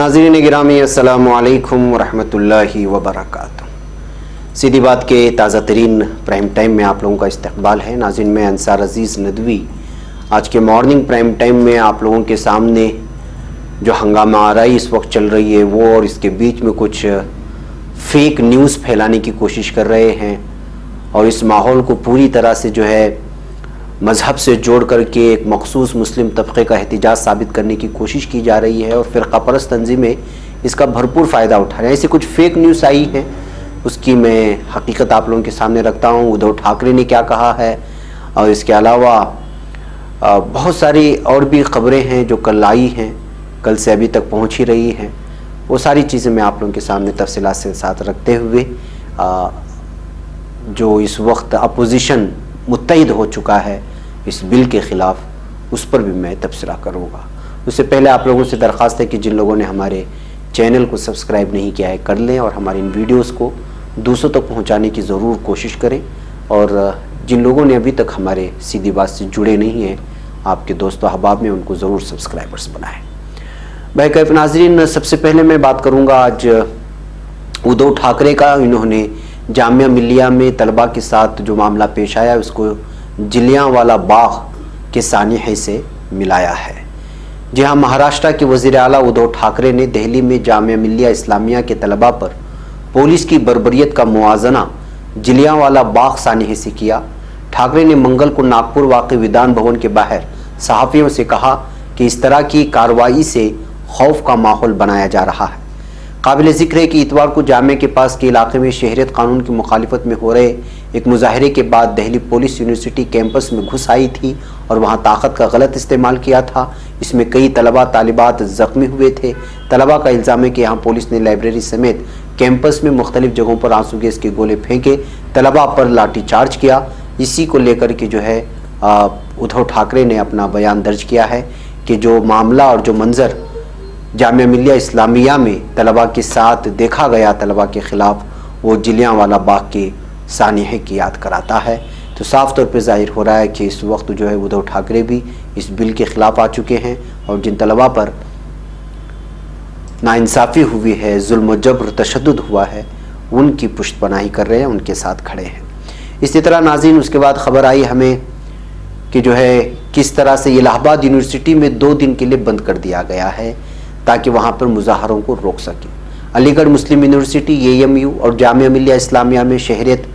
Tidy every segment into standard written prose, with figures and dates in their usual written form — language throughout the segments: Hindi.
नाज़रीन गिरामी अस्सलामु अलैकुम वरहमतुल्लाहि वबरकातुहू। सीधी बात के ताज़ा तरीन प्राइम टाइम में आप लोगों का इस्तकबाल है। नाज़रीन मैं अंसार अज़ीज़ नदवी आज के मॉर्निंग प्राइम टाइम में आप लोगों के सामने जो हंगामा आराई इस वक्त चल रही है वो और इसके बीच में कुछ फेक न्यूज़ फैलाने की कोशिश कर रहे हैं और इस माहौल को पूरी तरह से जो है मज़हब से जोड़ करके एक मखसूस मुस्लिम तबक़े का एहतिजाज साबित करने की कोशिश की जा रही है और फ़िरक़ा परस्त तंज़ीमें इसका भरपूर फ़ायदा उठा रहे हैं। ऐसी कुछ फ़ेक न्यूज़ आई है उसकी मैं हकीकत आप लोगों के सामने रखता हूँ। उद्धव ठाकरे ने क्या कहा है और इसके अलावा बहुत सारी और भी ख़बरें हैं जो कल आई हैं, कल से अभी तक पहुँच ही रही हैं। वो सारी चीज़ें मैं आप लोगों के सामने तफसीलात से साथ रखते हुए जो इस वक्त अपोजिशन मुत्तहिद हो चुका है इस बिल के ख़िलाफ़ उस पर भी मैं तबसरा करूँगा। उससे पहले आप लोगों से दरख्वास्त है कि जिन लोगों ने हमारे चैनल को सब्सक्राइब नहीं किया है कर लें और हमारे इन वीडियोस को दूसरों तक पहुंचाने की ज़रूर कोशिश करें। और जिन लोगों ने अभी तक हमारे सीधी बात से जुड़े नहीं हैं आपके दोस्तों अहबाब में उनको ज़रूर सब्सक्राइबर्स बनाएँ। भाई नाज़रीन सबसे पहले मैं बात करूँगा आज उद्धव ठाकरे का। इन्होंने जामिया मिल्लिया में तलबा के साथ जो मामला पेश आया उसको जलियांवाला बाग के सानिहे से मिलाया है। जी हाँ, महाराष्ट्र के वज़ीर आला उद्धव ठाकरे ने दिल्ली में जामिया मिल्लिया इस्लामिया के तलबा पर पुलिस की बर्बरियत का मुआजना जलियांवाला बाग सानिहे से किया। ठाकरे ने मंगल को नागपुर वाक़ विधान भवन के बाहर सहाफ़ियों से कहा कि इस तरह की कार्रवाई से खौफ का माहौल बनाया जा रहा है। काबिल ज़िक्र है कि इतवार को जामे के पास के इलाके में शहरियत कानून की मुखालिफत में हो रहे एक मुजाहरे के बाद दिल्ली पुलिस यूनिवर्सिटी कैंपस में घुस आई थी और वहां ताकत का गलत इस्तेमाल किया था। इसमें कई तलबा तालिबात ज़ख्मी हुए थे। तलबा का इल्ज़ाम है कि यहाँ पुलिस ने लाइब्रेरी समेत कैंपस में मुख्तलिफ जगहों पर आंसू गैस के गोले फेंके, तलबा पर लाठीचार्ज किया। इसी को लेकर के जो है उद्धव ठाकरे ने अपना बयान दर्ज किया है कि जो मामला और जो मंजर जामिया मिल्लिया इस्लामिया में तलबा के साथ देखा गया तलबा के ख़िलाफ़ वो जलियांवाला बाग के सानिहे की याद कराता है। तो साफ़ तौर पे ज़ाहिर हो रहा है कि इस वक्त जो है उद्धव ठाकरे भी इस बिल के ख़िलाफ़ आ चुके हैं और जिन तलबा पर नाइंसाफ़ी हुई है, जुल्म जबर तशद्दुद हुआ है, उनकी पुष्टपनाही कर रहे हैं, उनके साथ खड़े हैं। इसी तरह नाज़रीन उसके बाद ख़बर आई हमें कि जो है किस तरह से इलाहाबाद यूनिवर्सिटी में 2 दिन के लिए बंद कर दिया गया है ताकि वहाँ पर मुजाहरों को रोक सकें। अलीगढ़ मुस्लिम यूनिवर्सिटी AMU और जामिया मिल्लिया इस्लामिया में शहरियत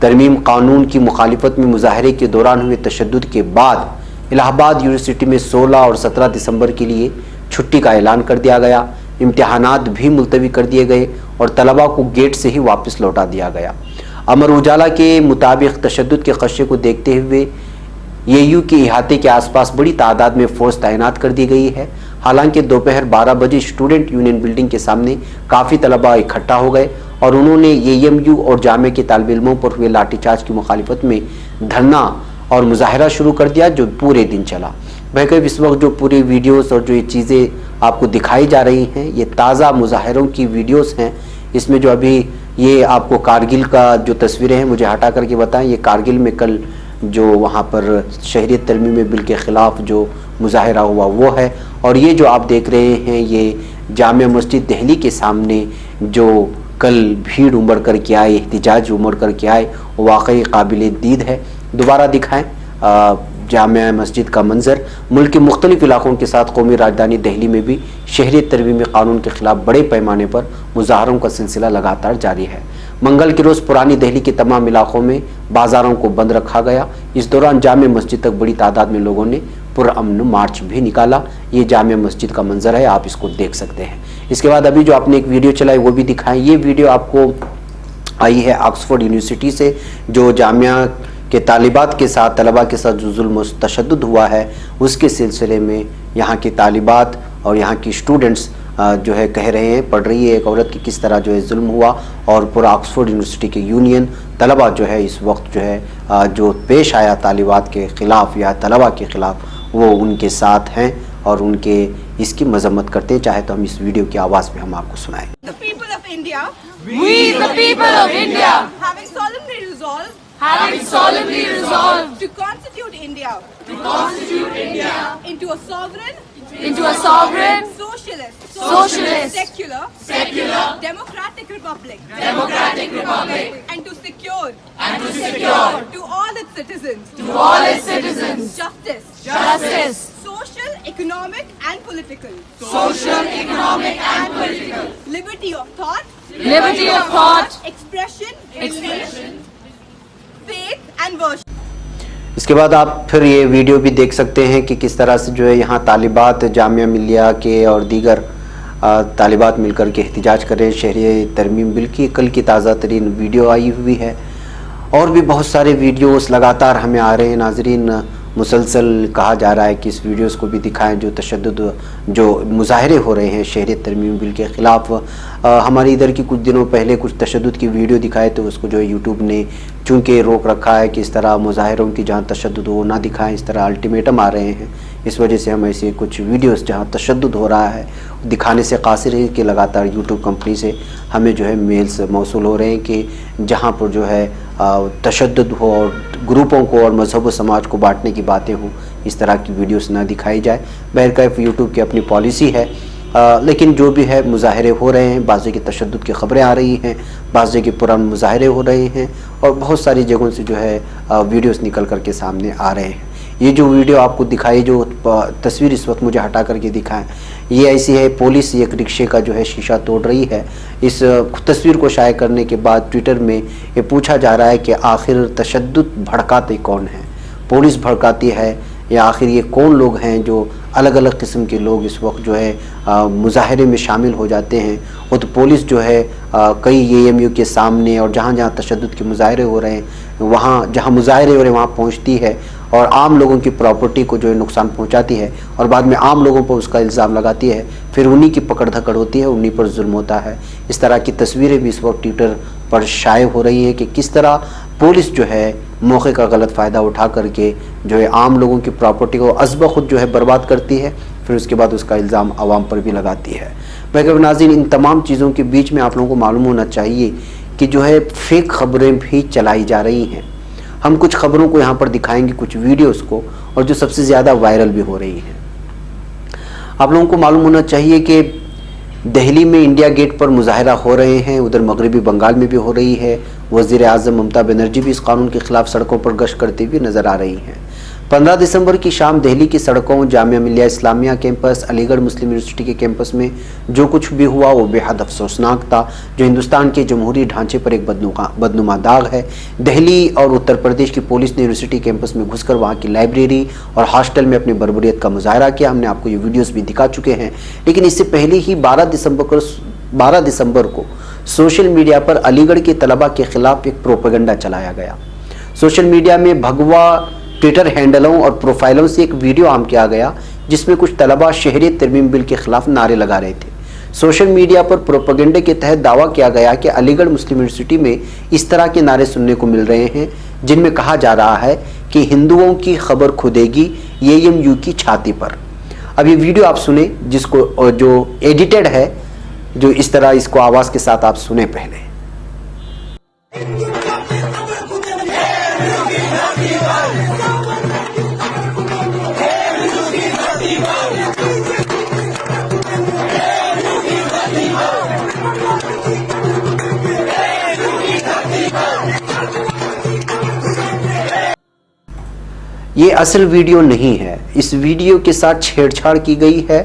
तरमीम कानून की मुखालिफत में मुजाहरे के दौरान हुए तशद्दुद के बाद इलाहाबाद यूनिवर्सिटी में 16 और 17 दिसंबर के लिए छुट्टी का ऐलान कर दिया गया। इम्तिहानात भी मुलतवी कर दिए गए और तलबा को गेट से ही वापस लौटा दिया गया। अमर उजाला के मुताबिक तशद्दुद के ख़दशे को देखते हुए AU के इहाते के आसपास बड़ी तादाद में फ़ौज तैनात कर दी गई है। हालांकि दोपहर 12 बजे स्टूडेंट यूनियन बिल्डिंग के सामने काफ़ी तलबा इकट्ठा हो गए और उन्होंने AMU और जामे के तालिब इल्मों पर हुए लाठीचार्ज की मुखालिफत में धरना और मुजाहरा शुरू कर दिया जो पूरे दिन चला। भाई इस वक्त जो पूरी वीडियोस और जो ये चीज़ें आपको दिखाई जा रही हैं ये ताज़ा मुजाहरों की वीडियोस हैं। इसमें जो अभी ये आपको कारगिल का जो तस्वीरें हैं मुझे हटा करके बताएं, ये कारगिल में कल जो वहाँ पर शहरियत तरमीम बिल के ख़िलाफ़ जो मुजाहरा हुआ वो है। और ये जो आप देख रहे हैं ये जामिया मस्जिद दिल्ली के सामने जो कल भीड़ उमड़ कर के आए, एहतिजाज उमड़ कर के आए, वो वाकई काबिल दीद है। दोबारा दिखाएं जामिया मस्जिद का मंजर। मुल्क के मुख्तलिफ इलाकों के साथ कौमी राजधानी दिल्ली में भी शहरियत तरमीम कानून के ख़िलाफ़ बड़े पैमाने पर मुजाहरों का सिलसिला लगातार जारी है। मंगल के रोज़ पुरानी दिल्ली के तमाम इलाकों में बाज़ारों को बंद रखा गया। इस दौरान जामिया मस्जिद तक बड़ी तादाद में लोगों ने पुरअमन मार्च भी निकाला। ये जामिया मस्जिद का मंजर है, आप इसको देख सकते हैं। इसके बाद अभी जो आपने एक वीडियो चलाई वो भी दिखाएं। ये वीडियो आपको आई है ऑक्सफोर्ड यूनिवर्सिटी से जो जामिया के तालिबात के साथ तलबा के साथ जो जुल्म तशद्दुद हुआ है उसके सिलसिले में यहाँ की तालिबात और यहाँ की स्टूडेंट्स जो है कह रहे हैं, पढ़ रही है एक औरत की किस तरह जो है जुल्म हुआ और पूरा ऑक्सफोर्ड यूनिवर्सिटी के यूनियन तलबा जो है इस वक्त जो है जो पेश आया तालिबात के ख़िलाफ़ या तलबा के ख़िलाफ़ वो उनके साथ हैं और उनके इसकी मजम्मत करते हैं। चाहे तो हम इस वीडियो की आवाज़ में हम आपको सुनाएं। The people of India, We the people of India, having solemnly resolved to constitute India into a sovereign, into a sovereign, socialist, Socialist. secular, democratic republic, and to secure, to all its citizens, justice, social, economic, and political, liberty of thought, expression, faith and worship. इसके बाद आप फिर ये वीडियो भी देख सकते हैं कि किस तरह से जो है यहाँ तालिबात जामिया मिलिया के और दीगर तालिबात मिलकर के एहतजाज कर रहे हैं शहरी तरमीम बिल की। कल की ताज़ा तरीन वीडियो आई हुई है और भी बहुत सारे वीडियोस लगातार हमें आ रहे हैं नाजरीन। मुसलसल कहा जा रहा है कि इस वीडियोस को भी दिखाएं जो तशद्दुद जो मुजाहरे हो रहे हैं शहरी तरमीम बिल के ख़िलाफ़। हमारे इधर की कुछ दिनों पहले कुछ तशद्दुद की वीडियो दिखाए तो उसको जो है यूट्यूब ने चूँकि रोक रखा है कि इस तरह मुजाहरों की जहाँ तशद्दुद हो ना दिखाएं, इस तरह अल्टीमेटम आ रहे हैं। इस वजह से हम ऐसे कुछ वीडियोस जहाँ तशद्दुद हो रहा है दिखाने से कासिर है कि लगातार यूट्यूब कंपनी से हमें जो है मेल्स मौसूल हो रहे हैं कि जहाँ पर जो है तशद्दुद हो और ग्रुपों को और मजहब व समाज को बांटने की बातें हों, इस तरह की वीडियोस ना दिखाई जाए। बहरकैफ यूट्यूब की अपनी पॉलिसी है, लेकिन जो भी है मुजाहरे हो रहे हैं, बाज़ की तशद्दुद की ख़बरें आ रही हैं, बाज़ के पुरान मुजाहरे हो रहे हैं और बहुत सारी जगहों से जो है वीडियोस निकल कर के सामने आ रहे हैं। ये जो वीडियो आपको दिखाई, जो तस्वीर इस वक्त मुझे हटा करके दिखाएं, ये ऐसी है पुलिस एक रिक्शे का जो है शीशा तोड़ रही है। इस तस्वीर को शाये करने के बाद ट्विटर में ये पूछा जा रहा है कि आखिर तशद्दुद भड़काते कौन हैं, पुलिस भड़काती है या आखिर ये कौन लोग हैं जो अलग अलग किस्म के लोग इस वक्त जो है मुजाहरे में शामिल हो जाते हैं। वो तो पुलिस जो है कई AMU के सामने और जहाँ जहाँ तशद्दुद के मुजाहरे हो रहे हैं, वहाँ जहाँ मुजाहरे हो रहे हैं वहाँ पहुँचती है और आम लोगों की प्रॉपर्टी को जो है नुकसान पहुँचाती है और बाद में आम लोगों पर उसका इल्ज़ाम लगाती है। फिर उन्हीं की पकड़ धकड़ होती है, उन्हीं पर जुल्म होता है। इस तरह की तस्वीरें भी इस वक्त ट्विटर पर शाये हो रही है कि किस तरह पुलिस जो है मौके का गलत फ़ायदा उठा करके जो है आम लोगों की प्रॉपर्टी को अज़ब खुद जो है बर्बाद करती है, फिर उसके बाद उसका इल्ज़ाम आवाम पर भी लगाती है। मगर नाज़रीन, इन तमाम चीज़ों के बीच में आप लोगों को मालूम होना चाहिए कि जो है फेक खबरें भी चलाई जा रही हैं। हम कुछ खबरों को यहाँ पर दिखाएंगे, कुछ वीडियोस को, और जो सबसे ज़्यादा वायरल भी हो रही हैं। आप लोगों को मालूम होना चाहिए कि दिल्ली में इंडिया गेट पर मुजाहरा हो रहे हैं, उधर मगरबी बंगाल में भी हो रही है। वज़ीर-ए-आज़म ममता बनर्जी भी इस कानून के ख़िलाफ़ सड़कों पर गश्त करते हुए नज़र आ रही हैं। 15 दिसंबर की शाम दिल्ली की सड़कों, जामिया मिलिया इस्लामिया कैंपस, अलीगढ़ मुस्लिम यूनिवर्सिटी के कैंपस में जो कुछ भी हुआ वो बेहद अफसोसनाक था, जो हिंदुस्तान के जमहूरी ढांचे पर एक बदनुमा दाग है। दिल्ली और उत्तर प्रदेश की पुलिस ने यूनिवर्सिटी कैंपस में घुसकर वहाँ की लाइब्रेरी और हॉस्टल में अपनी बर्बरियत का मुजाहरा किया। हमने आपको ये वीडियोज़ भी दिखा चुके हैं। लेकिन इससे पहले ही 12 दिसंबर को सोशल मीडिया पर अलीगढ़ के तलबा के खिलाफ एक प्रोपेगेंडा चलाया गया। सोशल मीडिया में भगवा ट्विटर हैंडलों और प्रोफाइलों से एक वीडियो आम किया गया जिसमें कुछ तलबा शहरी तरमीम बिल के खिलाफ नारे लगा रहे थे। सोशल मीडिया पर प्रोपेगेंडे के तहत दावा किया गया कि अलीगढ़ मुस्लिम यूनिवर्सिटी में इस तरह के नारे सुनने को मिल रहे हैं जिनमें कहा जा रहा है कि हिंदुओं की खबर खुदेगी AMU की छाती पर। अब ये वीडियो आप सुने, जिसको जो एडिटेड है, जो इस तरह इसको आवाज़ के साथ आप सुने पहले। ये असल वीडियो नहीं है, इस वीडियो के साथ छेड़छाड़ की गई है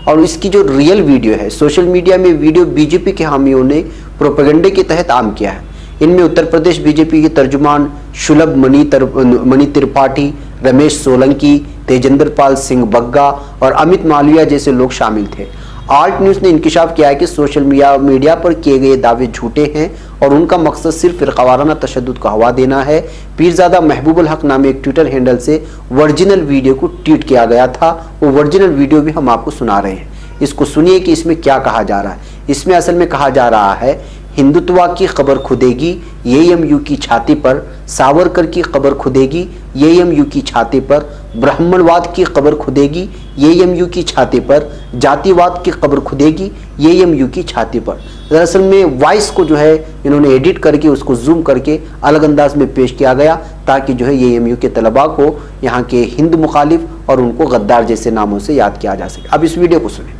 और इसकी जो रियल वीडियो है, सोशल मीडिया में वीडियो बीजेपी के हामियों ने प्रोपेगेंडे के तहत आम किया है। इनमें उत्तर प्रदेश बीजेपी के तर्जुमान शुलभ मणि त्रिपाठी, रमेश सोलंकी, तेजेंद्र पाल सिंह बग्गा और अमित मालविया जैसे लोग शामिल थे। आल्ट न्यूज़ ने इंकिशाफ किया है कि सोशल मीडिया पर किए गए दावे झूठे हैं और उनका मकसद सिर्फ फ़िरक़ावाराना तशद्दुद को हवा देना है। पीरज़ादा महबूबुल हक नामे एक ट्विटर हैंडल से वर्जिनल वीडियो को ट्वीट किया गया था। वो वर्जिनल वीडियो भी हम आपको सुना रहे हैं, इसको सुनिए कि इसमें क्या कहा जा रहा है। इसमें असल में कहा जा रहा है, हिंदुत्व की खबर खुदेगी AMU की छाती पर, सावरकर की खबर खुदेगी AMU की छाती पर, ब्राह्मणवाद की खबर खुदेगी AMU की छाती पर, जातिवाद की खबर खुदेगी AMU की छाती पर। दरअसल में वॉइस को जो है इन्होंने एडिट करके उसको जूम करके अलग अंदाज में पेश किया गया ताकि जो है AMU के तलबा को यहाँ के हिंद मुखालिफ और उनको गद्दार जैसे नामों से याद किया जा सके। अब इस वीडियो को सुने।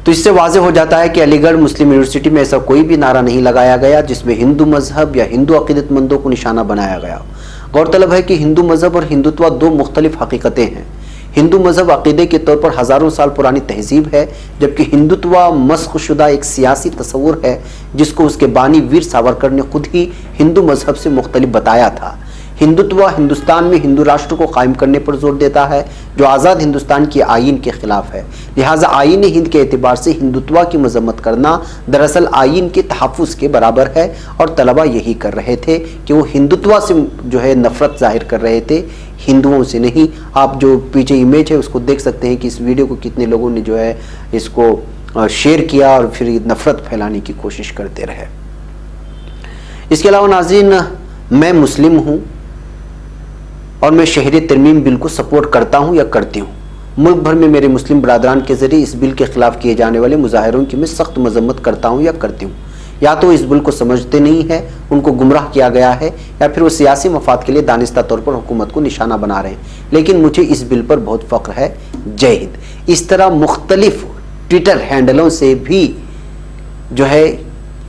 तो इससे वाज़ेह हो जाता है कि अलीगढ़ मुस्लिम यूनिवर्सिटी में ऐसा कोई भी नारा नहीं लगाया गया जिसमें हिंदू मजहब या हिंदू अकीदतमंदों को निशाना बनाया गया। गौरतलब है कि हिंदू मजहब और हिंदुत्व दो मुख्तलिफ हकीकतें हैं। हिंदू मजहब अकीदे के तौर पर हज़ारों साल पुरानी तहजीब है, जबकि हिंदुत्व मस्ख़शुदा एक सियासी तस्वुर है जिसको उसके बानी वीर सावरकर ने खुद ही हिंदू मजहब से मुख्तलिफ बताया था। हिंदुत्व हिंदुस्तान में हिंदू राष्ट्र को कायम करने पर जोर देता है जो आज़ाद हिंदुस्तान की आइन के खिलाफ है। लिहाजा आइन हिंद के एतबार से हिंदुत्व की मजम्मत करना दरअसल आइन के तहफ़्फ़ुज़ के बराबर है और तलबा यही कर रहे थे कि वो हिंदुत्व से जो है नफ़रत जाहिर कर रहे थे, हिंदुओं से नहीं। आप जो पीछे इमेज है उसको देख सकते हैं कि इस वीडियो को कितने लोगों ने जो है इसको शेयर किया और फिर नफ़रत फैलाने की कोशिश करते रहे। इसके अलावा नाज़रीन, मैं मुस्लिम हूँ और मैं शहरी तरमीम बिल को सपोर्ट करता हूं या करती हूं। मुल्क भर में मेरे मुस्लिम बरादरान के जरिए इस बिल के खिलाफ किए जाने वाले मुजाहरों की मैं सख्त मजम्मत करता हूं या करती हूं। या तो इस बिल को समझते नहीं है, उनको गुमराह किया गया है, या फिर वो सियासी मफाद के लिए दानिस्ता तौर पर हुकूमत को निशाना बना रहे हैं। लेकिन मुझे इस बिल पर बहुत फ़ख्र है। जय हिंद। इस तरह मुख्तलिफ ट्विटर हैंडलों से भी जो है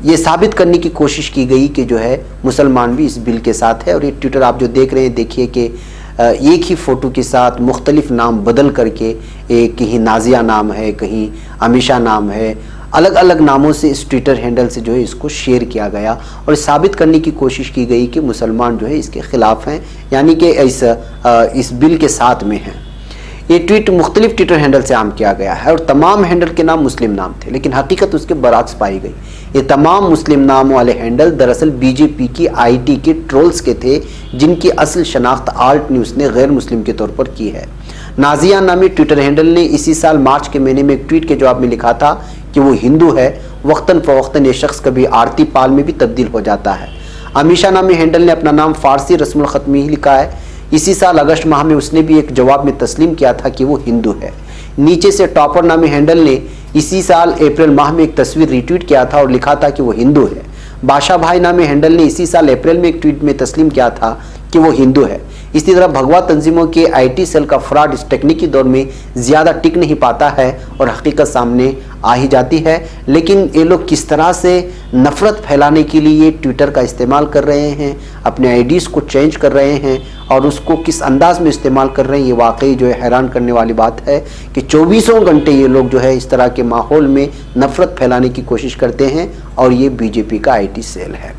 ये साबित करने की कोशिश की गई कि जो है मुसलमान भी इस बिल के साथ है। और ये ट्विटर आप जो देख रहे हैं, देखिए कि एक ही फ़ोटो के साथ मुख्तलिफ नाम बदल करके, एक कहीं नाजिया नाम है, कहीं अमीशा नाम है, अलग अलग नामों से इस ट्विटर हैंडल से जो है इसको शेयर किया गया और साबित करने की कोशिश की गई कि मुसलमान जो है इसके ख़िलाफ़ हैं, यानी कि इस बिल के साथ में हैं। ये ट्वीट मुख्तलिफ ट्विटर हैंडल से आम किया गया है और तमाम हैंडल के नाम मुस्लिम नाम थे, लेकिन हकीकत उसके बरअक्स पाई गई। ये तमाम मुस्लिम नाम वाले हैंडल दरअसल बीजेपी की आईटी के ट्रोल्स के थे, जिनकी असल शनाख्त आल्ट न्यूज़ ने गैर मुस्लिम के तौर पर की है। नाजिया नामी ट्विटर हैंडल ने इसी साल मार्च के महीने में एक ट्वीट के जवाब में लिखा था कि वो हिंदू है। वक्तन फ़वक्तन ये शख्स कभी आरती पाल में भी तब्दील हो जाता है। अमीशा नामी हैंडल ने अपना नाम फ़ारसी रस्मुल ख़त्मी ही लिखा है। इसी साल अगस्त माह में उसने भी एक जवाब में तस्लीम किया था कि वो हिंदू है। नीचे से टॉपर नामी हैंडल ने इसी साल अप्रैल माह में एक तस्वीर रिट्वीट किया था और लिखा था कि वो हिंदू है। बादशाह भाई नामी हैंडल ने इसी साल अप्रैल में एक ट्वीट में तस्लीम किया था कि वो हिंदू है। इसी तरह भगवा तंजीमों के आईटी सेल का फ्रॉड इस तकनीकी दौर में ज़्यादा टिक नहीं पाता है और हकीकत सामने आ ही जाती है। लेकिन ये लोग किस तरह से नफ़रत फैलाने के लिए ट्विटर का इस्तेमाल कर रहे हैं, अपने आईडीज़ को चेंज कर रहे हैं और उसको किस अंदाज में इस्तेमाल कर रहे हैं, ये वाकई जो है हैरान करने वाली बात है कि 24 घंटे ये लोग जो है इस तरह के माहौल में नफ़रत फैलाने की कोशिश करते हैं और ये बीजेपी का आईटी सेल है।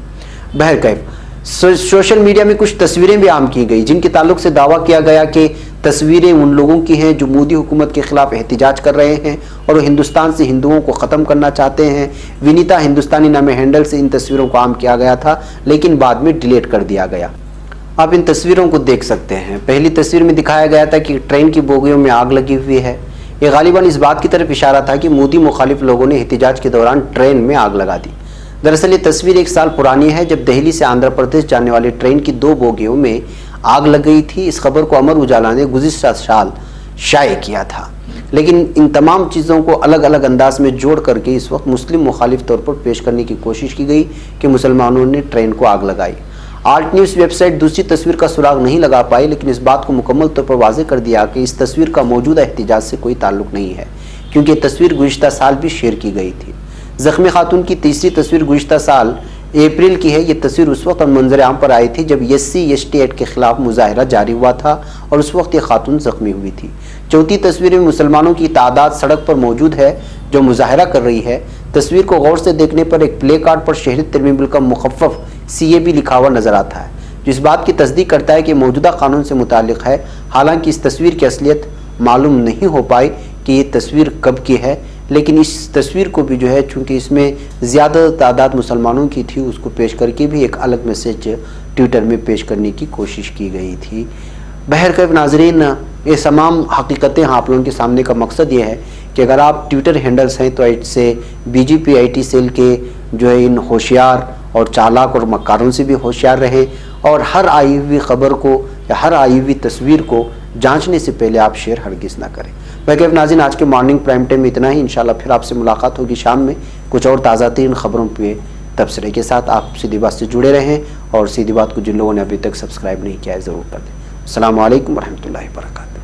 बहरकैफ सोशल मीडिया में कुछ तस्वीरें भी आम की गई जिनके ताल्लुक से दावा किया गया कि तस्वीरें उन लोगों की हैं जो मोदी हुकूमत के खिलाफ एहतिजाज कर रहे हैं और वो हिंदुस्तान से हिंदुओं को ख़त्म करना चाहते हैं। विनीता हिंदुस्तानी नामे हैंडल से इन तस्वीरों को आम किया गया था, लेकिन बाद में डिलीट कर दिया गया। आप इन तस्वीरों को देख सकते हैं। पहली तस्वीर में दिखाया गया था कि ट्रेन की बोगियों में आग लगी हुई है। ये गालिबन इस बात की तरफ इशारा था कि मोदी मुखालिफ लोगों ने एहतिजाज के दौरान ट्रेन में आग लगा दी। दरअसल ये तस्वीर 1 साल पुरानी है जब दिल्ली से आंध्र प्रदेश जाने वाली ट्रेन की 2 बोगियों में आग लग गई थी। इस खबर को अमर उजाला ने गुज़िश्ता साल शाये किया था, लेकिन इन तमाम चीज़ों को अलग अलग अंदाज में जोड़ करके इस वक्त मुस्लिम मुखालिफ तौर पर पेश करने की कोशिश की गई कि मुसलमानों ने ट्रेन को आग लगाई। आल्ट न्यूज़ वेबसाइट दूसरी तस्वीर का सुराग नहीं लगा पाई, लेकिन इस बात को मुकम्मल तौर पर वाज़ेह कर दिया कि इस तस्वीर का मौजूदा एहतिजाज से कोई ताल्लुक नहीं है, क्योंकि ये तस्वीर गुज़िश्ता साल भी शेयर की गई थी। ज़ख्मी खातून की तीसरी तस्वीर गुज़िश्ता साल अप्रैल की है। ये तस्वीर उस वक्त मंजर आम पर आई थी जब SC/ST एक्ट के खिलाफ मुजाहरा जारी हुआ था और उस वक्त ये खातून ज़ख्मी हुई थी। चौथी तस्वीर में मुसलमानों की तादाद सड़क पर मौजूद है जो मुजाहरा कर रही है। तस्वीर को गौर से देखने पर एक प्ले कार्ड पर शहरी तरमीम बिल का मुखफ़्फ़फ CAB लिखा हुआ नज़र आता है, जो इस बात की तस्दीक करता है कि मौजूदा कानून से मुताल्लिक़ है। हालांकि इस तस्वीर की असलियत मालूम नहीं हो पाई कि ये तस्वीर कब की है, लेकिन इस तस्वीर को भी जो है चूँकि इसमें ज़्यादा तादाद मुसलमानों की थी, उसको पेश करके भी एक अलग मैसेज ट्विटर में पेश करने की कोशिश की गई थी। बहरकैफ नाजरीन, ये तमाम हकीकतें आप लोगों के सामने का मकसद ये है कि अगर आप ट्विटर हैंडल्स हैं तो इससे बीजेपी आईटी सेल के जो है इन होशियार और चालाक और मक्कारों से भी होशियार रहें और हर आई हुई ख़बर को या हर आई हुई तस्वीर को जांचने से पहले आप शेयर हरगिज़ ना करें। बाकी नाज़रीन, आज के मॉर्निंग प्राइम टाइम में इतना ही। इंशाल्लाह फिर आपसे मुलाकात होगी शाम में कुछ और ताज़ा तरीन खबरों पे तबसरे के साथ। आप सीधी बात से जुड़े रहें और सीधी बात को जिन लोगों ने अभी तक सब्सक्राइब नहीं किया है ज़रूर कर दें। अस्सलामु अलैकुम वरहमतुल्लाहि वबरकातुहू।